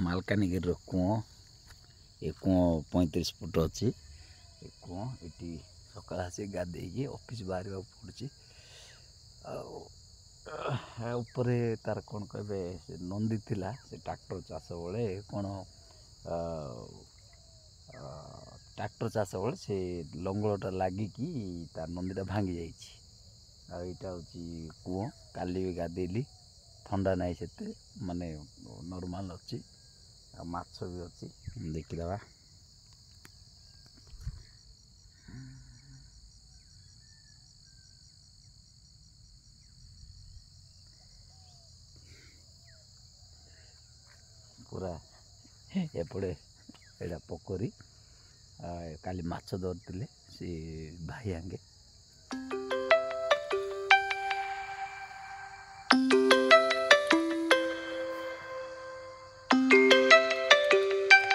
ମାଲକାନଗିରିର କୂଅ। ଏ କୂଅ 35 ଫୁଟ ଅଛି। ଏ କୂଅ ଏଠି ସକାଳେ ଆସି ଗାଧେଇକି ଅଫିସ୍ ବାହାରିବାକୁ ପଡ଼ୁଛି। ଆଉ ଉପରେ ତାର କ'ଣ କହିବେ, ସେ ନନ୍ଦୀ ଥିଲା, ସେ ଟ୍ରାକ୍ଟର ଚାଷ ବେଳେ କ'ଣ ଟ୍ରାକ୍ଟର ଚାଷ ବେଳେ ସେ ଲଙ୍ଗଳଟା ଲାଗିକି ତା ନନ୍ଦୀଟା ଭାଙ୍ଗି ଯାଇଛି। ଆଉ ଏଇଟା ହେଉଛି କୂଅ। କାଲି ବି ଗାଧେଇଲି, ଥଣ୍ଡା ନାହିଁ ସେତେ, ମାନେ ନର୍ମାଲ୍ ଅଛି। ଆଉ ମାଛ ବି ଅଛି, ଦେଖିଦେବା। ପୁରା ଏପଟେ ଏଇଟା ପୋଖରୀ। କାଲି ମାଛ ଧରିଥିଲେ ସେ ଭାଇ ଆଙ୍ଗେ।